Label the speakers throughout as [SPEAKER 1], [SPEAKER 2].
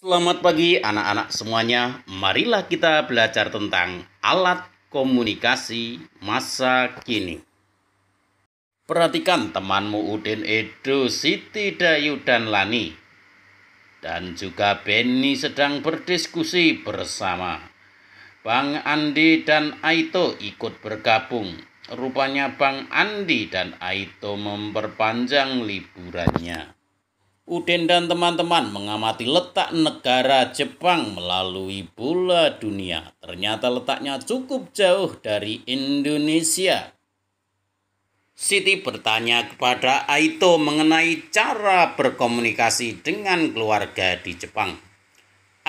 [SPEAKER 1] Selamat pagi anak-anak semuanya. Marilah kita belajar tentang alat komunikasi masa kini. Perhatikan temanmu Udin, Edo, Siti, Dayu, dan Lani. Dan juga Benny sedang berdiskusi bersama. Bang Andi dan Aito ikut bergabung. Rupanya Bang Andi dan Aito memperpanjang liburannya. Udin dan teman-teman mengamati letak negara Jepang melalui bola dunia. Ternyata letaknya cukup jauh dari Indonesia. Siti bertanya kepada Aito mengenai cara berkomunikasi dengan keluarga di Jepang.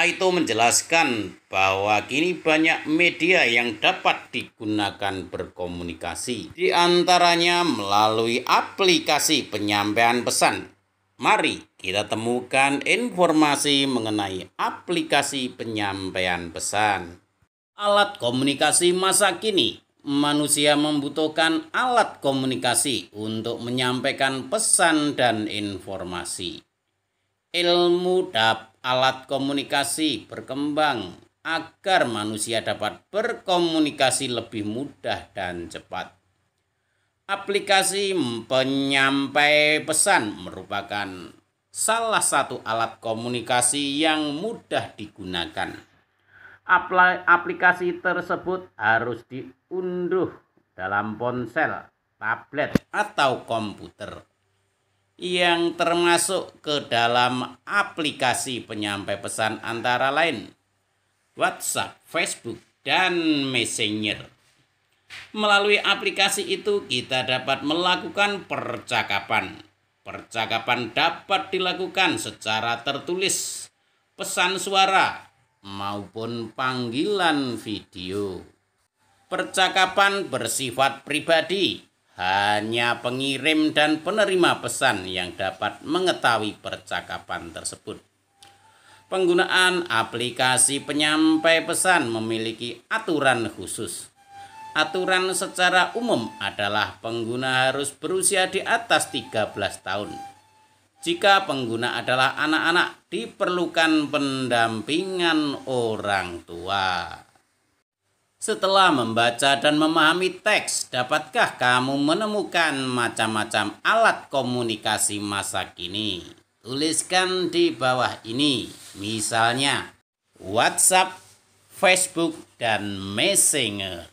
[SPEAKER 1] Aito menjelaskan bahwa kini banyak media yang dapat digunakan berkomunikasi. Di antaranya melalui aplikasi penyampaian pesan. Mari kita temukan informasi mengenai aplikasi penyampaian pesan. Alat komunikasi masa kini. Manusia membutuhkan alat komunikasi untuk menyampaikan pesan dan informasi. Ilmu alat komunikasi berkembang agar manusia dapat berkomunikasi lebih mudah dan cepat. Aplikasi penyampai pesan merupakan salah satu alat komunikasi yang mudah digunakan. Aplikasi tersebut harus diunduh dalam ponsel, tablet, atau komputer. Yang termasuk ke dalam aplikasi penyampai pesan antara lain WhatsApp, Facebook, dan Messenger. Melalui aplikasi itu kita dapat melakukan percakapan. Percakapan dapat dilakukan secara tertulis, pesan suara, maupun panggilan video. Percakapan bersifat pribadi. Hanya pengirim dan penerima pesan yang dapat mengetahui percakapan tersebut. Penggunaan aplikasi penyampai pesan memiliki aturan khusus. Aturan secara umum adalah pengguna harus berusia di atas 13 tahun. Jika pengguna adalah anak-anak, diperlukan pendampingan orang tua. Setelah membaca dan memahami teks, dapatkah kamu menemukan macam-macam alat komunikasi masa kini? Tuliskan di bawah ini, misalnya WhatsApp, Facebook, dan Messenger.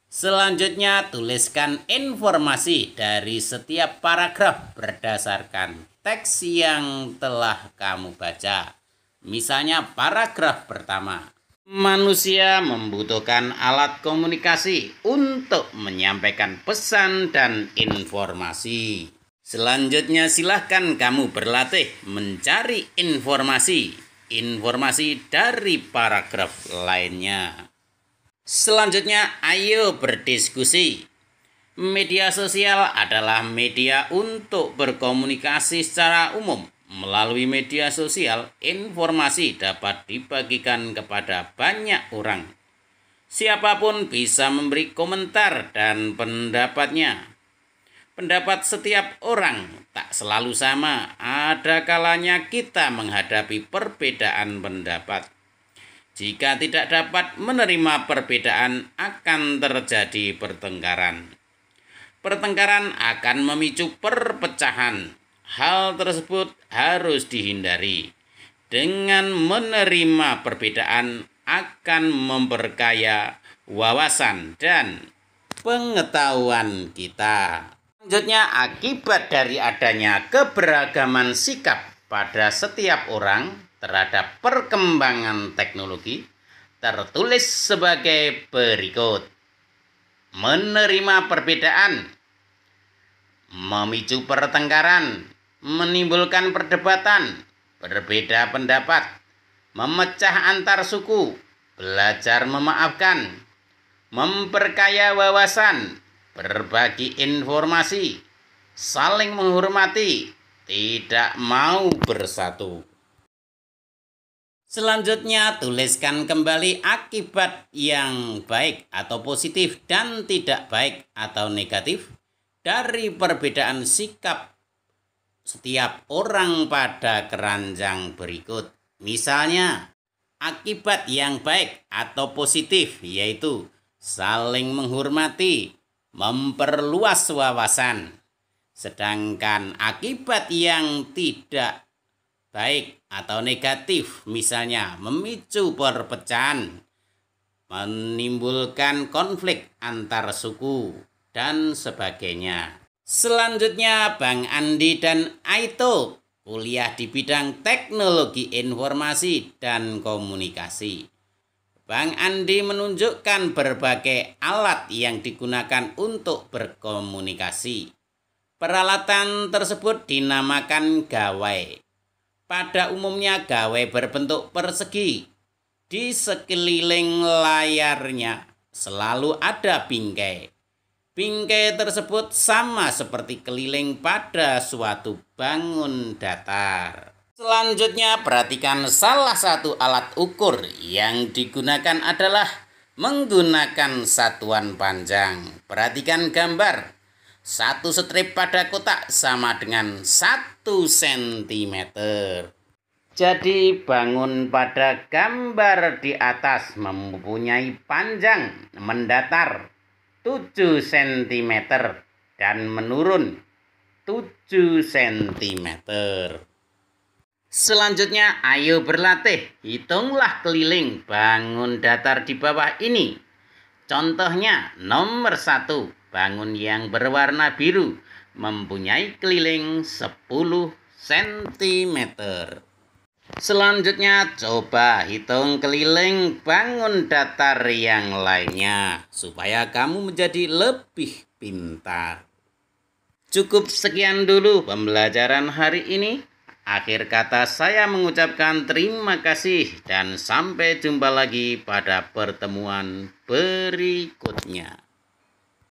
[SPEAKER 1] Selanjutnya, tuliskan informasi dari setiap paragraf berdasarkan teks yang telah kamu baca. Misalnya paragraf pertama. Manusia membutuhkan alat komunikasi untuk menyampaikan pesan dan informasi. Selanjutnya silahkan kamu berlatih mencari informasi dari paragraf lainnya. Selanjutnya ayo berdiskusi. Media sosial adalah media untuk berkomunikasi secara umum. Melalui media sosial, informasi dapat dibagikan kepada banyak orang. Siapapun bisa memberi komentar dan pendapatnya. Pendapat setiap orang tak selalu sama. Ada kalanya kita menghadapi perbedaan pendapat. Jika tidak dapat menerima perbedaan, akan terjadi pertengkaran. Pertengkaran akan memicu perpecahan. Hal tersebut harus dihindari. Dengan menerima perbedaan akan memperkaya wawasan dan pengetahuan kita. Selanjutnya, akibat dari adanya keberagaman sikap pada setiap orang terhadap perkembangan teknologi tertulis sebagai berikut. Menerima perbedaan, memicu pertengkaran, menimbulkan perdebatan, berbeda pendapat, memecah antar suku, belajar memaafkan, memperkaya wawasan, berbagi informasi, saling menghormati, tidak mau bersatu. Selanjutnya, tuliskan kembali akibat yang baik atau positif dan tidak baik atau negatif dari perbedaan sikap setiap orang pada keranjang berikut. Misalnya, akibat yang baik atau positif yaitu saling menghormati, memperluas wawasan. Sedangkan akibat yang tidak baik atau negatif misalnya memicu perpecahan, menimbulkan konflik antar suku, dan sebagainya. Selanjutnya, Bang Andi dan Aito kuliah di bidang teknologi informasi dan komunikasi. Bang Andi menunjukkan berbagai alat yang digunakan untuk berkomunikasi. Peralatan tersebut dinamakan gawai. Pada umumnya gawai berbentuk persegi. Di sekeliling layarnya selalu ada bingkai. Bingkai tersebut sama seperti keliling pada suatu bangun datar. Selanjutnya, perhatikan salah satu alat ukur yang digunakan adalah menggunakan satuan panjang. Perhatikan gambar. Satu strip pada kotak sama dengan 1 cm. Jadi bangun pada gambar di atas mempunyai panjang mendatar 7 cm dan menurun 7 cm. Selanjutnya, ayo berlatih. Hitunglah keliling bangun datar di bawah ini. Contohnya, nomor 1, bangun yang berwarna biru mempunyai keliling 10 cm. Selanjutnya, coba hitung keliling bangun datar yang lainnya supaya kamu menjadi lebih pintar. Cukup sekian dulu pembelajaran hari ini. Akhir kata saya mengucapkan terima kasih dan sampai jumpa lagi pada pertemuan berikutnya.